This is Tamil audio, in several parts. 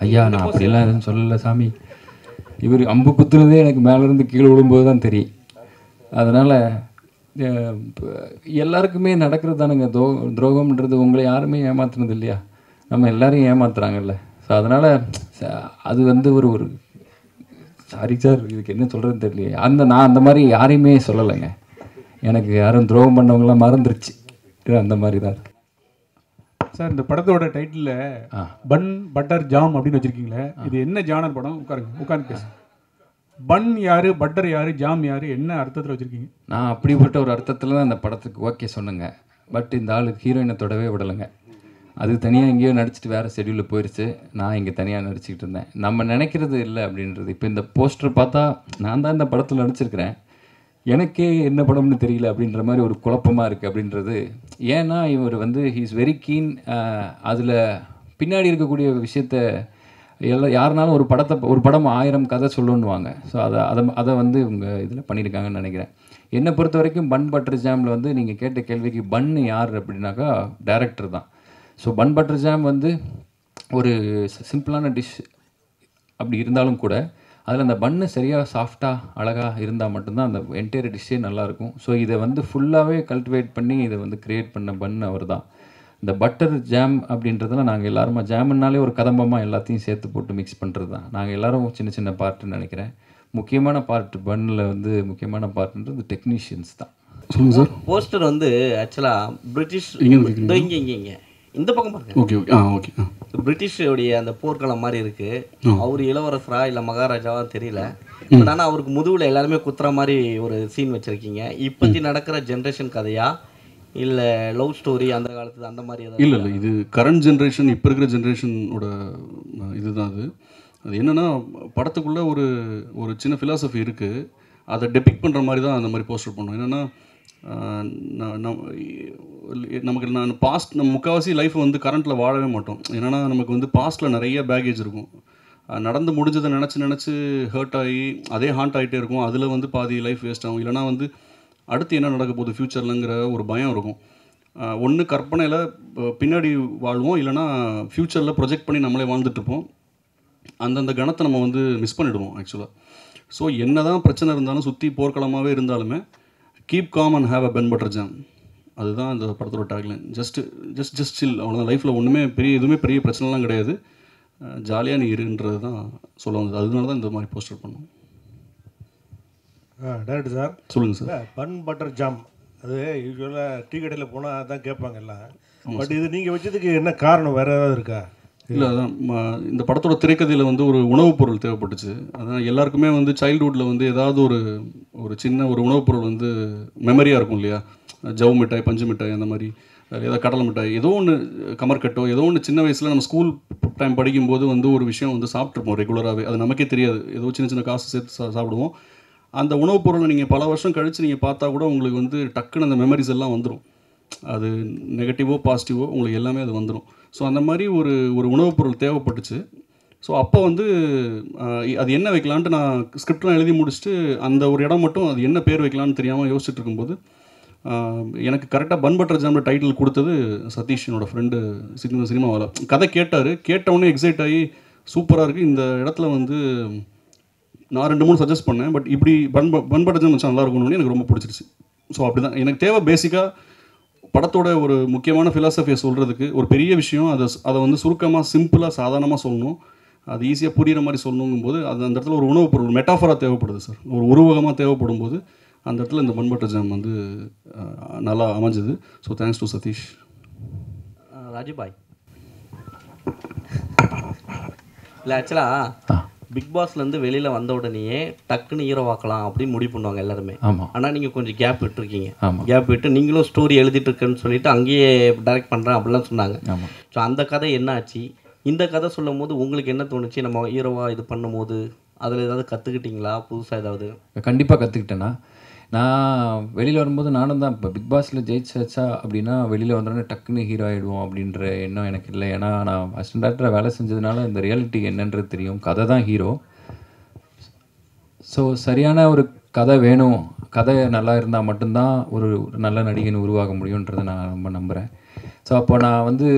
ஐயா நான் அப்படியெல்லாம் எதுவும் சொல்லலை சாமி. இவர் அம்பு குத்துனதே எனக்கு மேலேருந்து கீழே விழும்போது தான் தெரியும். அதனால் எல்லாருக்குமே நடக்கிறது தானுங்க துரோகம்ன்றது. உங்களை யாருமே ஏமாத்துனது இல்லையா? நம்ம எல்லாரையும் ஏமாத்துறாங்கல்ல. ஸோ அதனால் அது வந்து ஒரு ஒரு சாரி சார், இதுக்கு என்ன சொல்கிறதுன்னு தெரியலையே. நான் அந்த மாதிரி யாரையுமே சொல்லலைங்க. எனக்கு யாரும் துரோகம் பண்ணவங்களாம் மறந்துருச்சு. அந்த மாதிரி தான் இருக்கு சார். இந்த படத்தோட டைட்டில் பன் பட்டர் ஜாம் அப்படின்னு வச்சுருக்கீங்களே, இது என்ன ஜானர் படம்? உட்காந்து பேசு. பன் யார், பட்டர் யார், ஜாம் யார், என்ன அர்த்தத்தில் வச்சுருக்கீங்க? நான் அப்படிப்பட்ட ஒரு அர்த்தத்தில் தான் அந்த படத்துக்கு ஓகே சொன்னேங்க. பட் இந்த ஆள் ஹீரோயினை தொடவே விடலைங்க. அது தனியாக எங்கேயோ நடிச்சிட்டு வேறு ஷெடியூலில் போயிடுச்சு. நான் இங்கே தனியாக நடிச்சிக்கிட்டு இருந்தேன். நம்ம நினைக்கிறது இல்லை அப்படின்றது. இப்போ இந்த போஸ்டர் பார்த்தா நான் தான் இந்த படத்தில் நடிச்சிருக்கிறேன், எனக்கே என்ன படம்னு தெரியல அப்படின்ற மாதிரி ஒரு குழப்பமாக இருக்குது அப்படின்றது. ஏன்னா இவர் வந்து ஹீ இஸ் வெரி கீன். அதில் பின்னாடி இருக்கக்கூடிய விஷயத்த யாருனாலும் ஒரு படம் 1000 கதை சொல்லணுவாங்க. ஸோ அதை வந்து இவங்க இதில் பண்ணியிருக்காங்கன்னு நினைக்கிறேன். என்னை பொறுத்த வரைக்கும் பன் பட்டர் ஜாமில் வந்து நீங்கள் கேட்ட கேள்விக்கு பன்னு யார் அப்படின்னாக்கா டைரக்டர் தான். ஸோ பன் பட்டர் ஜாம் வந்து ஒரு சிம்பிளான டிஷ் அப்படி இருந்தாலும் கூட அதில் அந்த பன்னு சரியாக சாஃப்டாக அழகாக இருந்தால் மட்டும்தான் அந்த என்டையர் டிஷ்ஷே நல்லாயிருக்கும். ஸோ இதை வந்து ஃபுல்லாகவே கல்டிவேட் பண்ணி இதை வந்து க்ரியேட் பண்ண பன் அவர் தான். இந்த பட்டர் ஜாம் அப்படின்றதுலாம் நாங்கள் எல்லாருமா ஜாமுன்னாலே ஒரு கதம்பமாக எல்லாத்தையும் சேர்த்து போட்டு மிக்ஸ் பண்ணுறது தான். நாங்கள் எல்லோரும் சின்ன சின்ன பார்ட்டுன்னு நினைக்கிறேன். முக்கியமான பார்ட் பன்னில் வந்து முக்கியமான பார்ட்ன்றது டெக்னீஷியன்ஸ் தான். சொல்லுங்கள் சார். போஸ்டர் வந்து ஆக்சுவலாக பிரிட்டிஷ் இங்கே இந்த பக்கம் பாருங்க. Okay okay okay. பிரிட்டிஷோடைய அந்த போர்க்களம் மாதிரி இருக்குது. அவர் இளவரசரா இல்லை மகாராஜாவா தெரியல. பட் ஆனால் அவருக்கு முதுகில் எல்லாருமே குத்துற மாதிரி ஒரு சீன் வச்சுருக்கீங்க. இப்போத்தி நடக்கிற ஜென்ரேஷன் கதையா இல்லை லவ் ஸ்டோரி அந்த காலத்து அந்த மாதிரி ஏதாவது? இல்லை இது கரண்ட் ஜென்ரேஷன், இப்போ இருக்கிற ஜென்ரேஷனோட இதுதான் அது. அது என்னென்னா படத்துக்குள்ளே ஒரு சின்ன ஃபிலாசபி இருக்குது. அதை டெபிக் பண்ணுற மாதிரி தான் அந்த மாதிரி போஸ்டர் பண்ணோம். என்னென்னா நமக்கு நம்ம முக்கால்வாசி லைஃப் வந்து கரண்ட்டில் வாழவே மாட்டோம். என்னென்னா நமக்கு வந்து பாஸ்ட்டில் நிறைய பேகேஜ் இருக்கும். நடந்து முடிஞ்சதை நினச்சி ஹர்ட் ஆகி அதே ஹாண்ட் ஆகிட்டே இருக்கும். அதில் வந்து பாதி லைஃப் வேஸ்ட் ஆகும். இல்லைனா வந்து அடுத்து என்ன நடக்க போகுது ஃப்யூச்சர்லங்கிற ஒரு பயம் இருக்கும். ஒன்று கற்பனையில் பின்னாடி வாழ்வோம், இல்லைனா ஃப்யூச்சரில் ப்ரொஜெக்ட் பண்ணி நம்மளே வாழ்ந்துட்டுருப்போம். அந்தந்த கணத்தை நம்ம வந்து மிஸ் பண்ணிவிடுவோம் ஆக்சுவலாக. ஸோ என்ன தான் பிரச்சனை இருந்தாலும் சுற்றி போர்க்களமாகவே இருந்தாலுமே keep calm and have a bun butter jam. அதுதான் இந்த படத்தோட டேக்லைன். ஜஸ்ட் சில், அவ்வளோதான். லைஃப்பில் ஒன்றுமே எதுவுமே பெரிய பிரச்சனைலாம் கிடையாது, ஜாலியாக நீ இருன்றது தான் சொல்ல வந்தது. அதனால தான் இந்த மாதிரி போஸ்டர் பண்ணோம். டேரக்டர் சார் சொல்லுங்கள் சார். பன் பட்டர் ஜாம் அது யூஸ்வலாக டீ கடையில் போனால் அதான் கேட்பாங்க எல்லாம். பட் இது நீங்கள் வச்சதுக்கு என்ன காரணம், வேறு ஏதாவது இருக்கா? இல்லை, அதான் இந்த படத்தோட திரைக்கதையில் வந்து ஒரு உணவுப் பொருள் தேவைப்பட்டுச்சு. அதான் எல்லாருக்குமே வந்து சைல்டுஹுட்டில் வந்து ஏதாவது ஒரு சின்ன ஒரு உணவுப் பொருள் வந்து மெமரியாக இருக்கும் இல்லையா? ஜவு மிட்டாய், பஞ்சு மிட்டாய், அந்த மாதிரி ஏதாவது கடலை மிட்டாய், ஏதோ ஒன்று, கமர்கட்டோ, ஏதோ ஒன்று சின்ன வயசில் நம்ம ஸ்கூல் டைம் படிக்கும்போது வந்து ஒரு விஷயம் வந்து சாப்பிட்ருப்போம் ரெகுலராகவே. அது நமக்கே தெரியாது, ஏதோ சின்ன காசு சேர்த்து சாப்பிடுவோம். அந்த உணவுப் பொருளை நீங்கள் பல வருஷம் கழித்து நீங்கள் பார்த்தா கூட உங்களுக்கு வந்து டக்குன்னு அந்த மெமரிஸ் எல்லாம் வந்துடும். அது நெகட்டிவோ பாசிட்டிவோ உங்களுக்கு எல்லாமே அது வந்துடும். ஸோ அந்த மாதிரி ஒரு உணவுப் பொருள் தேவைப்பட்டுச்சு. ஸோ அப்போ வந்து அது என்ன வைக்கலான்ட்டு நான் ஸ்கிரிப்ட்லாம் எழுதி முடிச்சுட்டு அந்த ஒரு இடம் மட்டும் அது என்ன பேர் வைக்கலான்னு தெரியாமல் யோசிச்சுட்டு இருக்கும்போது எனக்கு கரெக்டாக பன் பட்டர் ஜாமில் டைட்டில் கொடுத்தது சதீஷ், என்னோடய ஃப்ரெண்டு, சினிமாவில். கதை கேட்டவுடனே எக்ஸைட் ஆகி சூப்பராக இருக்குது, இந்த இடத்துல வந்து நான் 2-3 சஜஸ்ட் பண்ணேன். பட் இப்படி பன் பட்டர் ஜாம் வச்சா நல்லா இருக்கும்னு எனக்கு ரொம்ப பிடிச்சிருச்சு. ஸோ அப்படி தான் எனக்கு தேவை. பேசிக்காக படத்தோட ஒரு முக்கியமான ஃபிலாசபியை சொல்கிறதுக்கு ஒரு பெரிய விஷயம், அதை வந்து சுருக்கமாக சிம்பிளாக சாதாரணமாக சொல்லணும், அது ஈஸியாக புரிகிற மாதிரி சொல்லணுங்கும்போது அது அந்த இடத்துல ஒரு உணவுப் பொருள் மெட்டாஃபராக தேவைப்படுது சார். ஒரு உருவகமாக தேவைப்படும் போது அந்த இடத்துல இந்த பன் பட்டர் ஜாம் வந்து நல்லா அமைஞ்சது. So thanks to Sathish. Rajubhai இல்லை, ஆக்சுவலாக பிக் பாஸ்லேருந்து வெளியில் வந்த உடனேயே டக்குன்னு ஹீரோவாக்கலாம் அப்படின்னு முடிவு பண்ணுவாங்க எல்லாருமே. ஆமாம். ஆனால் நீங்கள் கொஞ்சம் கேப் விட்டுருக்கீங்க. ஆமாம். கேப் விட்டு நீங்களும் ஸ்டோரி எழுதிட்டு இருக்குன்னு சொல்லிட்டு அங்கேயே டைரக்ட் பண்ணுறேன் அப்படிலாம் சொன்னாங்க. ஆமாம். ஸோ அந்த கதை என்ன ஆச்சு? இந்த கதை சொல்லும் போது உங்களுக்கு என்ன தோணுச்சு? நம்ம ஹீரோவாக இது பண்ணும்போது அதில் ஏதாவது கற்றுக்கிட்டிங்களா புதுசாக ஏதாவது? கண்டிப்பாக கற்றுக்கிட்டேன்னா, நான் வெளியில் வரும்போது நானும் தான் இப்போ பிக் பாஸில் ஜெயிச்சாச்சா அப்படின்னா வெளியில் வந்தோடனே டக்குன்னு ஹீரோ ஆகிடுவோம் அப்படின்ற எண்ணம் எனக்கு இல்லை. ஏன்னா நான் அசிஸ்டன்ட் டைரக்டராக வேலை செஞ்சதுனால இந்த ரியாலிட்டி என்னன்றது தெரியும். கதை தான் ஹீரோ. ஸோ சரியான ஒரு கதை வேணும், கதை நல்லா இருந்தால் மட்டும்தான் ஒரு நல்ல நடிகன் உருவாக முடியுன்றதை நான் ரொம்ப நம்புகிறேன். ஸோ அப்போ நான் வந்து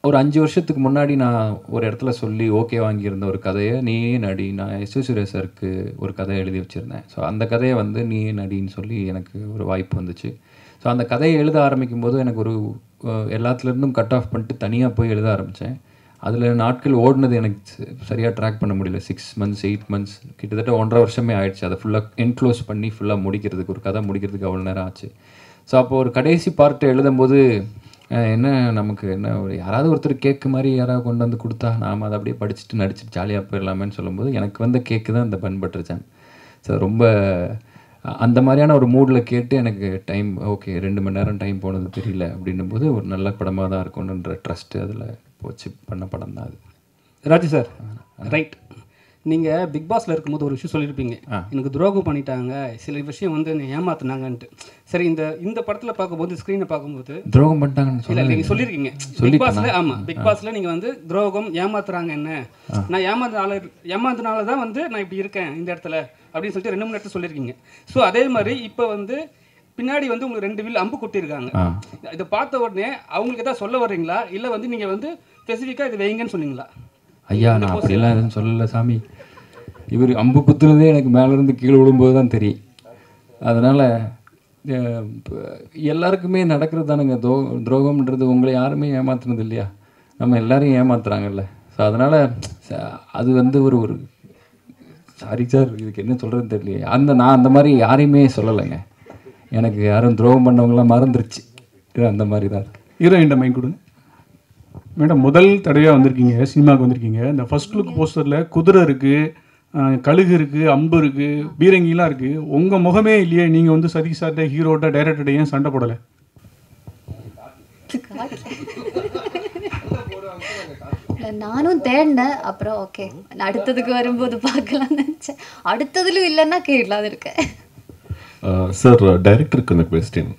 ஒரு 5 வருஷத்துக்கு முன்னாடி நான் ஒரு இடத்துல சொல்லி ஓகே வாங்கியிருந்த ஒரு கதையை நீயே நடி, நான் எஸ்.ஏ. சூர்யா சாருக்கு ஒரு கதையை எழுதி வச்சுருந்தேன். ஸோ அந்த கதையை வந்து நீயே நடின்னு சொல்லி எனக்கு ஒரு வாய்ப்பு வந்துச்சு. ஸோ அந்த கதையை எழுத ஆரம்பிக்கும் போது எனக்கு ஒரு எல்லாத்துலேருந்தும் கட் ஆஃப் பண்ணிட்டு தனியாக போய் எழுத ஆரம்பித்தேன். அதில் நாட்கள் ஓடினது எனக்கு சரியாக ட்ராக் பண்ண முடியல. 6 months 8 months கிட்டத்தட்ட 1.5 வருஷமே ஆயிடுச்சு. அதை ஃபுல்லாக என்க்ளோஸ் பண்ணி ஃபுல்லாக முடிக்கிறதுக்கு, ஒரு கதை முடிக்கிறதுக்கு அவ்வளோ நேரம் ஆச்சு. ஸோ அப்போது ஒரு கடைசி பார்ட்டை எழுதும்போது என்ன நமக்கு என்ன ஒரு யாராவது ஒருத்தர் கேக்கு மாதிரி யாராவது கொண்டு வந்து கொடுத்தா நாம் அதை அப்படியே படிச்சுட்டு நடிச்சுட்டு ஜாலியாக போயிடலாமேன்னு சொல்லும்போது எனக்கு வந்த கேக்கு தான் இந்த பன் பட்டர் ஜாம். ஸோ ரொம்ப அந்த மாதிரியான ஒரு மூடில் கேட்டு எனக்கு டைம் ஓகே 2 மணி நேரம் டைம் போனது தெரியல அப்படின்னும் போது ஒரு நல்ல படமாக தான் இருக்கும்ன்ற ட்ரஸ்ட்டு அதில் போச்சு பண்ண படம் தான் அது. Raju sir, right. நீங்கள் பிக் பாஸில் இருக்கும்போது ஒரு விஷயம் சொல்லியிருப்பீங்க, எனக்கு துரோகம் பண்ணிட்டாங்க, சில விஷயம் வந்து என்னை ஏமாத்துனாங்கன்ட்டு. சரி, இந்த படத்தில் பார்க்கும்போது, ஸ்க்ரீனை பார்க்கும்போது துரோகம் பண்ணிட்டாங்கன்னு இல்லை நீங்கள் சொல்லியிருக்கீங்க பிக் பாஸில். ஆமாம், பிக் பாஸில் நீங்கள் வந்து துரோகம் ஏமாத்துறாங்க என்ன, நான் ஏமாந்தனால தான் வந்து நான் இப்படி இருக்கேன் இந்த இடத்துல அப்படின்னு சொல்லிட்டு 2-3 இடத்துல சொல்லியிருக்கீங்க. ஸோ அதே மாதிரி இப்போ வந்து பின்னாடி வந்து உங்களுக்கு 2 வில் அம்பு கொட்டியிருக்காங்க. இதை பார்த்த உடனே அவங்களுக்கு எதாவது சொல்ல வர்றீங்களா, இல்லை வந்து நீங்கள் வந்து ஸ்பெசிஃபிக்காக இதை வைங்கன்னு சொன்னீங்களா? ஐயா நான் அப்படிலாம் எதுவும் சொல்லலை சாமி. இவர் அம்பு குத்துனதே எனக்கு மேலேருந்து கீழே விழும்போது தான் தெரியும். அதனால் எல்லாருக்குமே நடக்கிறது தானுங்க துரோகம்ன்றது. உங்களை யாருமே ஏமாத்துனது இல்லையா, நம்ம எல்லாரையும் ஏமாத்துறாங்கல்ல. ஸோ அதனால் அது வந்து ஒரு சாரி சார், இதுக்கு என்ன சொல்கிறதுன்னு தெரியலையே. நான் அந்த மாதிரி யாரையுமே சொல்லலைங்க. எனக்கு யாரும் துரோகம் பண்ணவங்களாம் மறந்துருச்சு. அந்த மாதிரி தான் இருக்குது. ஹீரோயின்ட மைண்ட் கொடுங்க மேடம். முதல் தடவையாக வந்திருக்கீங்க, சினிமாவுக்கு வந்திருக்கீங்க. இந்த ஃபர்ஸ்ட் லுக் போஸ்டரில் குதிரை இருக்குது, கழுகு இருக்குது, அம்பு இருக்குது, பீரங்கிலாம் இருக்குது. உங்கள் முகமே இல்லையே. நீங்கள் வந்து சதீஷ் சார்ட்ட, ஹீரோட்ட, டைரக்டர்கிட்ட ஏன் சண்டை போடலை? நானும் தேடினேன். அப்புறம் ஓகே அடுத்ததுக்கு வரும்போது பார்க்கலாம்னு நினச்சேன். அடுத்ததுலும் இல்லைன்னா கேட்கலாம் இருக்கேன். சார், டைரக்டருக்கு அந்த கொஸ்டின்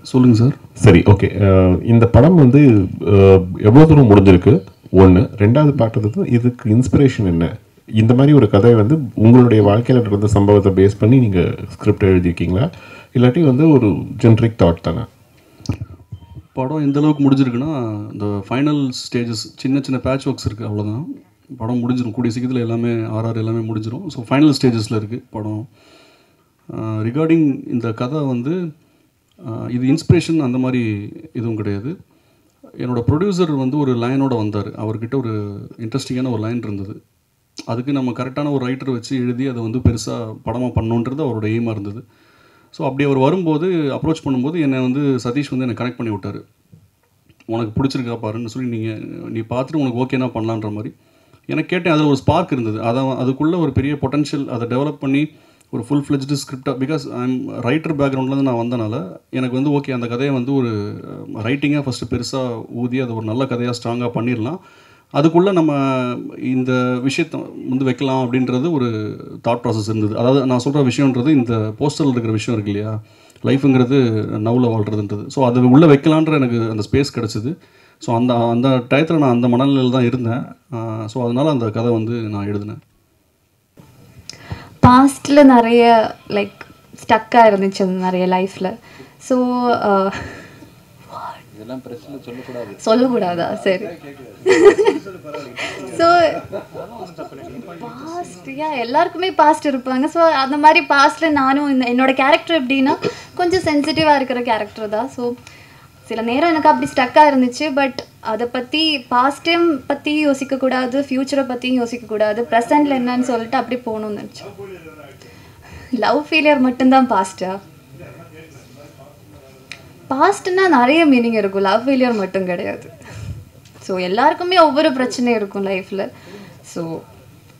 சொல்லுங்கள் சார். சரி, ஓகே. இந்த படம் வந்து எவ்வளோ தூரம் முடிஞ்சிருக்கு ஒன்று. ரெண்டாவது பார்த்தது இதுக்கு இன்ஸ்பிரேஷன் என்ன? இந்த மாதிரி ஒரு கதை வந்து உங்களுடைய வாழ்க்கையில் நடந்த சம்பவத்தை பேஸ் பண்ணி நீங்கள் ஸ்கிரிப்ட் எழுதியிருக்கீங்களா, இல்லாட்டி வந்து ஒரு ஜென்ரிக் தாட் தானே? படம் எந்த அளவுக்கு முடிஞ்சிருக்குன்னா, இந்த ஃபைனல் ஸ்டேஜஸ் சின்ன சின்ன பேட்ச் ஒர்க்ஸ் இருக்குது, அவ்வளோதான். படம் முடிஞ்சிடும் கூடிய சீக்கிரத்தில். எல்லாமே எல்லாமே முடிஞ்சிடும். ஸோ ஃபைனல் ஸ்டேஜஸில் இருக்குது படம். ரிகார்டிங் இந்த கதை வந்து இது இன்ஸ்பிரேஷன் அந்த மாதிரி எதுவும் கிடையாது. என்னோடய ப்ரொடியூசர் வந்து ஒரு லைனோட வந்தார். அவர்கிட்ட ஒரு இன்ட்ரெஸ்டிங்கான ஒரு லைன் இருந்தது. அதுக்கு நம்ம கரெக்டான ஒரு ரைட்டர் வச்சு எழுதி அதை வந்து பெருசாக படமாக பண்ணணுன்றது அவரோட எய்மாக இருந்தது. ஸோ அப்படி அவர் வரும்போது அப்ரோச் பண்ணும்போது என்னை வந்து சதீஷ் வந்து என்னை கனெக்ட் பண்ணி விட்டார். உனக்கு பிடிச்சிருக்கா பாருன்னு சொல்லி நீ பார்த்துட்டு உனக்கு ஓகேனா பண்ணலான்ற மாதிரி எனக்கு கேட்டேன். அதில் ஒரு ஸ்பார்க் இருந்தது. அதுக்குள்ளே ஒரு பெரிய பொட்டன்ஷியல், அதை டெவலப் பண்ணி ஒரு ஃபுல் ஃப்ளெஜ்டு ஸ்கிரிப்டாக, பிகாஸ் ஐம் ரைட்டர் பேக்ரவுண்ட்லேருந்து நான் வந்தனால எனக்கு வந்து ஓகே அந்த கதையை வந்து ஒரு ரைட்டிங்காக ஃபஸ்ட்டு பெருசாக ஊதி அதை ஒரு நல்ல கதையாக ஸ்ட்ராங்காக பண்ணிடலாம், அதுக்குள்ளே நம்ம இந்த விஷயத்தை வந்து வைக்கலாம் அப்படின்றது ஒரு தாட் ப்ராசஸ் இருந்தது. அதாவது நான் சொல்கிற விஷயன்றது இந்த போஸ்டரில் இருக்கிற விஷயம் இருக்கு இல்லையா, லைஃபுங்கிறது நவுல வாழ்கிறதுன்றது. ஸோ அதை உள்ளே வைக்கலான்ற எனக்கு அந்த ஸ்பேஸ் கிடச்சிது. ஸோ அந்த டயத்தில் நான் அந்த மனநிலையில் தான் இருந்தேன். ஸோ அதனால் அந்த கதை வந்து நான் எழுதினேன். பாஸ்டில் நிறைய லைக் ஸ்டக்காக இருந்துச்சு நிறைய லைஃப்பில். ஸோ இதெல்லாம் பிரச்சனை சொல்லக்கூடாதா? சரி. ஸோ பாஸ்ட் எல்லாருக்குமே பாஸ்ட் இருப்பாங்க. ஸோ அந்த மாதிரி பாஸ்ட்டில் நானும் என்னோட கேரக்டர் எப்படின்னா கொஞ்சம் சென்சிட்டிவாக இருக்கிற கேரக்டர் தான். ஸோ சில நேரம் எனக்கு அப்படி ஸ்டக்காக இருந்துச்சு. பட் அதை பற்றி பாஸ்ட் டைம் பற்றி யோசிக்கக்கூடாது, ஃப்யூச்சரை பற்றியும் யோசிக்கக்கூடாது, ப்ரெசென்ட்டில் என்னன்னு சொல்லிட்டு அப்படி போகணும்னு நினச்சேன். லவ் ஃபெயிலியர் மட்டும்தான் பாஸ்ட்டா? பாஸ்ட்னா நிறைய மீனிங் இருக்கும், லவ் ஃபெயிலியர் மட்டும் கிடையாது. ஸோ எல்லாருக்குமே ஒவ்வொரு பிரச்சனையும் இருக்கும் லைஃப்பில். ஸோ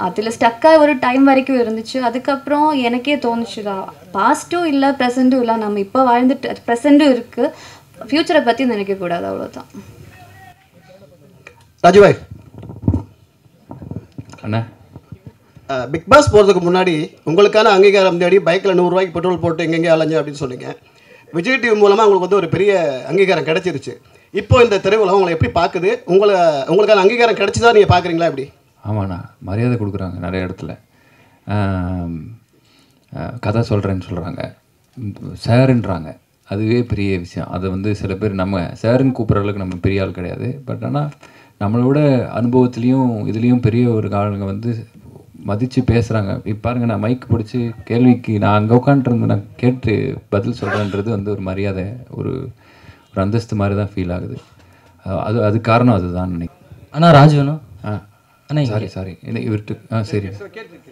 அதில் ஸ்டக்காக ஒரு டைம் வரைக்கும் இருந்துச்சு. அதுக்கப்புறம் எனக்கே தோணுச்சுடா, பாஸ்ட்டும் இல்லை ப்ரெசண்ட்டும் இல்லை, நம்ம இப்போ வாழ்ந்துட்டு ப்ரெசண்ட்டும் இருக்குது, ஃப்யூச்சரை பற்றி நினைக்கக்கூடாது, அவ்வளோதான். ராஜுபாய் அண்ணா, பிக் பாஸ் போகிறதுக்கு முன்னாடி உங்களுக்கான அங்கீகாரம் தேடி பைக்கில் 100 ரூபாய்க்கு பெட்ரோல் போட்டு எங்கெங்கே அலைஞ்சு அப்படின்னு சொன்னீங்க. விஜய் டிவி மூலமாக உங்களுக்கு வந்து ஒரு பெரிய அங்கீகாரம் கிடச்சிருச்சு. இப்போ இந்த திரையுலகம் உங்களை எப்படி பார்க்குது? உங்களுக்கான அங்கீகாரம் கிடச்சிதான் நீங்கள் பார்க்குறீங்களா எப்படி? ஆமாண்ணா, மரியாதை கொடுக்குறாங்க நிறைய இடத்துல. கதை சொல்கிறேன்னு சொல்கிறாங்க, சாருன்றாங்க. அதுவே பெரிய விஷயம். அதை வந்து சில பேர் நம்ம சாருன்னு கூப்பிட்ற அளவுக்கு நம்ம பெரிய ஆள் கிடையாது. பட் ஆனால் நம்மளோட அனுபவத்துலேயும் இதுலேயும் பெரிய ஒரு ஆளுங்க வந்து மதித்து பேசுகிறாங்க. இப்போ பாருங்க, நான் மைக் பிடிச்சி கேள்விக்கு நான் அங்கே உட்காந்துருந்து நான் கேட்டு பதில் சொல்கிறேன்றது வந்து ஒரு மரியாதை, ஒரு அந்தஸ்து மாதிரி தான் ஃபீல் ஆகுது. அது காரணம் அதுதான் நினைக்கிறேன். ஆனால் ராஜுவனும் ஆனால் சாரி இவர்கிட்ட சரி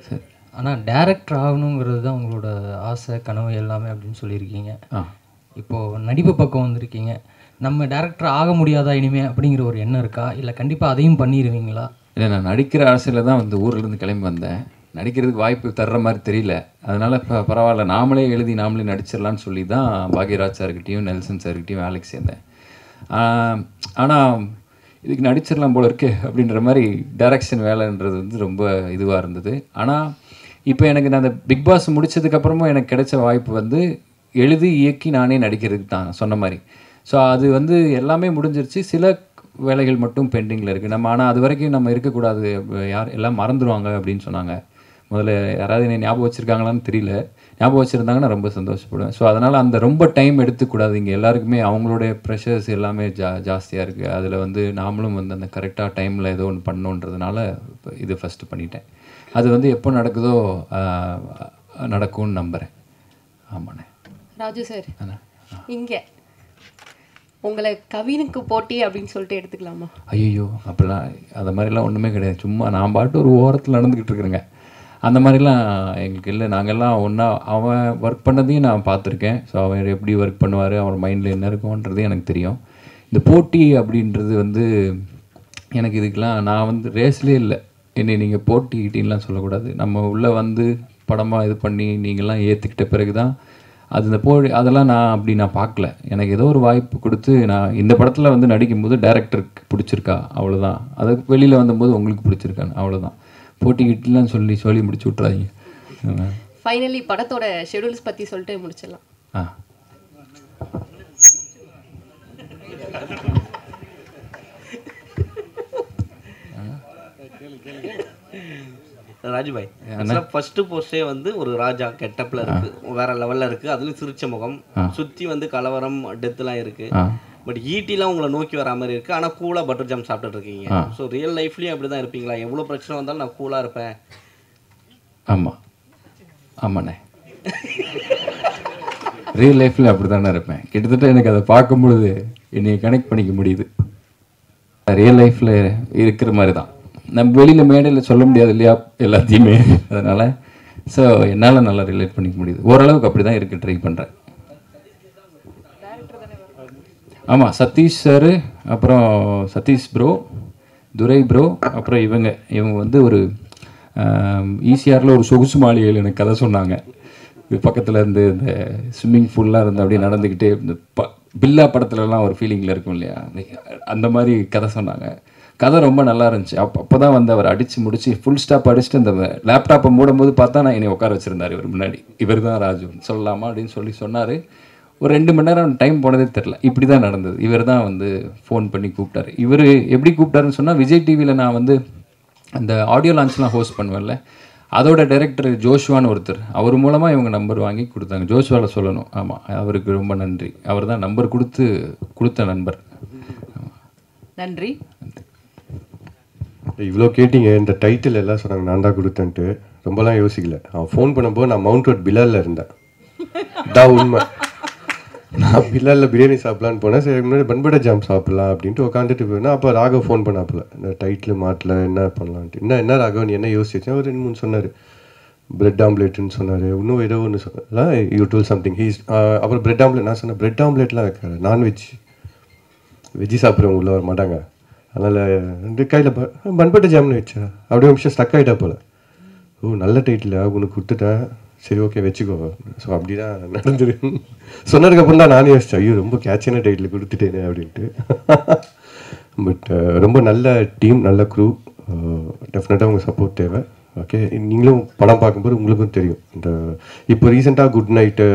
சரி. ஆனால் டேரக்டர் ஆகணுங்கிறது தான் உங்களோட ஆசை, கனவு எல்லாமே அப்படின்னு சொல்லியிருக்கீங்க. இப்போது நடிப்பு பக்கம் வந்திருக்கீங்க. நம்ம டேரக்டர் ஆக முடியாதா இனிமே அப்படிங்கிற ஒரு எண்ணம் இருக்கா, இல்லை கண்டிப்பாக அதையும் பண்ணிடுவீங்களா? இல்லை, நான் நடிக்கிற ஆசையில் தான் வந்து ஊர்லேருந்து கிளம்பி வந்தேன். நடிக்கிறதுக்கு வாய்ப்பு தர்ற மாதிரி தெரியல. அதனால் இப்போ பரவாயில்ல, நாமளே எழுதி நாமளே நடிச்சிடலான்னு சொல்லி தான் பாக்யராஜ் சார்கிட்டையும் நெல்சன் சார்கிட்டையும் வேலைக்கு சேர்ந்தேன். ஆனால் இதுக்கு நடிச்சிடலாம் போல இருக்கே அப்படின்ற மாதிரி டைரக்ஷன் வேலைன்றது வந்து ரொம்ப இதுவாக இருந்தது. ஆனால் இப்போ எனக்கு நான் அந்த பிக் பாஸ் முடித்ததுக்கப்புறமும் எனக்கு கிடைச்ச வாய்ப்பு வந்து எழுதி இயக்கி நானே நடிக்கிறதுக்கு தான் சொன்ன மாதிரி. ஸோ அது வந்து எல்லாமே முடிஞ்சிருச்சு. சில வேலைகள் மட்டும் பெண்டிங்கில் இருக்குது. நம்ம ஆனால் அது வரைக்கும் நம்ம இருக்கக்கூடாது, எல்லாம் மறந்துடுவாங்க அப்படின்னு சொன்னாங்க. முதல்ல யாராவது என்னை ஞாபகம் வச்சுருக்காங்களான்னு தெரியல. ஞாபகம் வச்சுருந்தாங்கன்னா ரொம்ப சந்தோஷப்படுவேன். ஸோ அதனால் அந்த ரொம்ப டைம் எடுத்துக்கூடாது. இங்கே எல்லாருக்குமே அவங்களுடைய ப்ரெஷர்ஸ் எல்லாமே ஜாஸ்தியாக இருக்குது. அதில் வந்து நாமளும் வந்து அந்த கரெக்டாக டைமில் ஏதோ ஒன்று பண்ணணுன்றதுனால இது ஃபஸ்ட்டு பண்ணிட்டேன். அது வந்து எப்போ நடக்குதோ நடக்கும்னு நம்புகிறேன். ஆமாண்ணே. ராஜு சார், இங்கே உங்களை கவினுக்கு போட்டி அப்படின்னு சொல்லிட்டு எடுத்துக்கலாமா? ஐயோ, அப்படிலாம் அது மாதிரிலாம் ஒன்றுமே கிடையாது. சும்மா நான் பாட்டு ஒரு ஓரத்தில் நடந்துக்கிட்டு இருக்கிறேங்க. அந்த மாதிரிலாம் எங்களுக்கு இல்லை. நாங்கள்லாம் ஒன்றா, அவன் ஒர்க் பண்ணதையும் நான் பார்த்துருக்கேன். ஸோ அவன் எப்படி ஒர்க் பண்ணுவார், அவன் மைண்டில் என்ன இருக்கும்ன்றது எனக்கு தெரியும். இந்த போட்டி அப்படின்றது வந்து எனக்கு இதுக்கெலாம் நான் வந்து ரேஸ்லேயே இல்லை. என்னை நீங்கள் போட்டிக்கிட்டீங்கலாம் சொல்லக்கூடாது. நம்ம உள்ளே வந்து படமாக இது பண்ணி நீங்கள்லாம் ஏற்றுக்கிட்ட பிறகு தான் அது இந்த அதெல்லாம் நான் பார்க்கல. எனக்கு ஏதோ ஒரு வாய்ப்பு கொடுத்து நான் இந்த படத்தில் வந்து நடிக்கும்போது டைரக்டருக்கு பிடிச்சிருக்கா அவ்வளோதான். அதுக்கு வெளியில் வந்தபோது உங்களுக்கு பிடிச்சிருக்கான்னு அவ்வளோதான். போட்டிக்கிட்டலாம் சொல்லி முடிச்சு விட்றாதீங்க. ஃபைனலி படத்தோட ஷெடியூல்ஸ் பற்றி சொல்லிட்டு முடிச்சிடலாம். ராஜுபாய், ஃபர்ஸ்ட் போஸ்டே வந்து ஒரு ராஜா கெட்டப்ல இருக்கு, வேற லெவல்ல இருக்கு. அதுலயும் சிரிச்ச முகம், சுத்தி வந்து கலவரம் டெத்லாம் இருக்கு. பட் ஈட்டிலாம் உங்களை நோக்கி வர மாதிரி இருக்கு. ஆனால் கூலாக பட்டர் ஜாம் சாப்பிட்டுட்டு இருக்கீங்க. ஸோ ரியல் லைஃப்லேயும் அப்படி தான் இருப்பீங்களா? எவ்வளோ பிரச்சனை வந்தாலும் நான் கூலாக இருப்பேன். ஆமாண்ணே, ரியல் லைஃப்பில் அப்படி தானே இருப்பேன். கிட்டத்தட்ட எனக்கு அதை பார்க்கும்பொழுது என்னை கனெக்ட் பண்ணிக்க முடியுது. ரியல் லைஃப்பில் இருக்கிற மாதிரி தான். நம்ம வெளியில் மேடையில் சொல்ல முடியாது இல்லையா எல்லாத்தையுமே. அதனால் ஸோ என்னால் நல்லா ரிலேட் பண்ணிக்க முடியுது. ஓரளவுக்கு அப்படி தான் இருக்குது, ட்ரை பண்ணுறேன். ஆமாம், சதீஷ் சார், அப்புறம் சதீஷ் ப்ரோ, துரை ப்ரோ, அப்புறம் இவங்க வந்து ஒரு ஈசிஆரில் ஒரு சொகுசு மாளிகையில் எனக்கு கதை சொன்னாங்க. இது பக்கத்தில் இருந்து இந்த ஸ்விம்மிங் ஃபூல்லாம் இருந்து அப்படியே நடந்துக்கிட்டே இந்த பில்லா படத்துலலாம் ஒரு ஃபீலிங்கில் இருக்கும் இல்லையா, அந்த மாதிரி கதை சொன்னாங்க. கதை ரொம்ப நல்லா இருந்துச்சு. அப்போ தான் வந்து அவர் அடித்து முடிச்சு ஃபுல் ஸ்டாப் அடிச்சுட்டு அந்த லேப்டாப்பை மூடும்போது பார்த்தா நான் என்னை உட்கார வச்சுருந்தார் இவர் முன்னாடி. இவர் தான் ராஜு சொல்லலாமா அப்படின்னு சொன்னார். ஒரு 2 மணி நேரம் டைம் போனதே தெரில. இப்படி தான் நடந்தது. இவர் தான் வந்து ஃபோன் பண்ணி கூப்பிட்டாரு. இவர் எப்படி கூப்பிட்டாருன்னு சொன்னால், விஜய் டிவியில் நான் வந்து அந்த ஆடியோ லான்ச்லாம் ஹோஸ்ட் பண்ணுவேன்ல, அதோட டைரக்டர் ஜோஷ்வான்னு ஒருத்தர், அவர் மூலமாக இவங்க நம்பர் வாங்கி கொடுத்தாங்க. ஜோஷ்வாவில் சொல்லணும். ஆமாம், அவருக்கு ரொம்ப நன்றி. அவர் தான் நம்பர் கொடுத்த நண்பர். நன்றி. இவ்வளோ கேட்டிங்க, இந்த டைட்டில் எல்லாம் சொன்னாங்க நான் தான் கொடுத்தேன்ட்டு. ரொம்பலாம் யோசிக்கல. அவன் ஃபோன் பண்ணும்போது நான் மவுண்ட் ரோட் பிலாலில் இருந்தேன். தான் உண்மை. நான் பில்லாலில் பிரியாணி சாப்பிட்லான்னு போனேன். சரி, முன்னாடி பன்பட ஜாம் சாப்பிட்லாம் அப்படின்ட்டு உட்காந்துட்டு போயிருந்தேன். அப்போ ராகவ் ஃபோன் பண்ணாப்புல, இந்த டைட்டில் மாட்டில் என்ன பண்ணலான்ட்டு. என்ன ராகவ் நீ என்ன யோசிச்சேன்? ஒரு 2-3 சொன்னார். பிரெட் ஆம்லேட்டுன்னு சொன்னார். இன்னும் ஏதோ ஒன்று சொன்னார். யூ டூல் சம்திங் அப்புறம் பிரெட் ஆம்லேட். நான் சொன்னேன் பிரெட் ஆம்லேட்லாம் வைக்காது, நான்வெஜ் வெஜ்ஜி சாப்பிட்றவங்க உள்ளே வர மாட்டாங்க, அதனால் 2 கையில் பன்பட்ட ஜாம்னு வச்சேன். அப்படியே நிமிஷம் ஸ்டக் ஆகிட்டா போல். ஓ நல்ல டைட்டில் உனக்கு கொடுத்துட்டேன், சரி ஓகே வச்சுக்கோ. ஸோ அப்படி தான் நடந்துரு. சொன்னதுக்கப்புறம் தான் நானே யோசித்தேன், ஐயோ ரொம்ப கேட்சான டைட்டில் கொடுத்துட்டேனே அப்படின்ட்டு. பட் ரொம்ப நல்ல டீம், நல்ல க்ரூ. டெஃபினட்டாக உங்கள் சப்போர்ட் தேவை. ஓகே, நீங்களும் படம் பார்க்கும்போது உங்களுக்கும் தெரியும். இந்த இப்போ ரீசெண்டாக குட் நைட்டு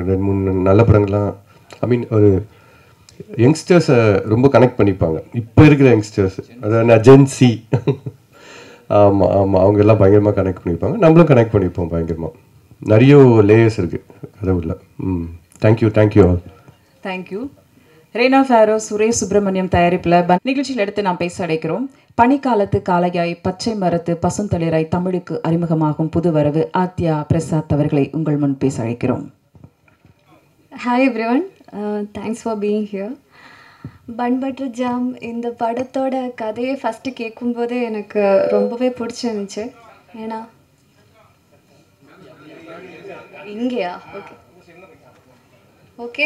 2-3 நல்ல படங்கள்லாம், ஐ மீன் ஒரு யங்ஸ்டர்ஸை ரொம்ப கனெக்ட் பண்ணிப்பாங்க. இப்போ இருக்கிற யங்ஸ்டர்ஸ், அதாவது ஜென்சி. ஆமாம், அவங்க எல்லாம் பயங்கரமாக கனெக்ட் பண்ணிப்பாங்க. நம்மளும் கனெக்ட் பண்ணிப்போம் பயங்கரமாக. நிறைய லேயர்ஸ் இருக்குது கதை உள்ள. Thank you all. Thank you. ரேனா Pharaoh, Suresh Subramaniam தயாரிப்பில் நிகழ்ச்சியில் எடுத்து நாம் பேச அடைக்கிறோம். பனிக்காலத்து காளையாய் பச்சை மரத்து பசுந்தளிராய் தமிழுக்கு அறிமுகமாகும் புதுவரவு ஆத்யா பிரசாத் அவர்களை உங்கள் முன் பேச அழைக்கிறோம். Hi everyone, thanks for being here. Bun butter jam இந்த படத்தோட கதையை ஃபஸ்ட்டு கேட்கும்போதே எனக்கு ரொம்பவே பிடிச்சிருந்துச்சு. ஏன்னா இங்கேயா? Okay okay.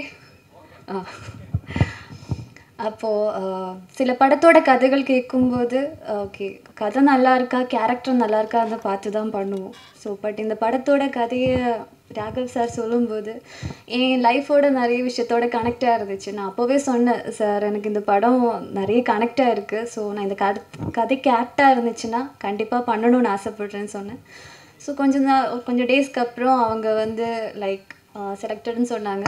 அப்போது சில படத்தோட கதைகள் கேட்கும்போது ஓகே கதை நல்லா இருக்கா, கேரக்டர் நல்லா இருக்கா அதை பார்த்து தான் பண்ணுவோம். ஸோ பட் இந்த படத்தோட கதையை ராகவ் சார் சொல்லும்போது என் லைஃபோட நிறைய விஷயத்தோட கனெக்டாக இருந்துச்சு. நான் அப்போவே சொன்னேன், சார் எனக்கு இந்த படம் நிறைய கனெக்டாக இருக்குது, ஸோ நான் இந்த கதைக்கு ஆப்டாக இருந்துச்சுன்னா கண்டிப்பாக பண்ணணும்னு ஆசைப்பட்றேன்னு சொன்னேன். ஸோ கொஞ்சம் டேஸ்க்கு அப்புறம் அவங்க வந்து லைக் செலக்டட்னு சொன்னாங்க.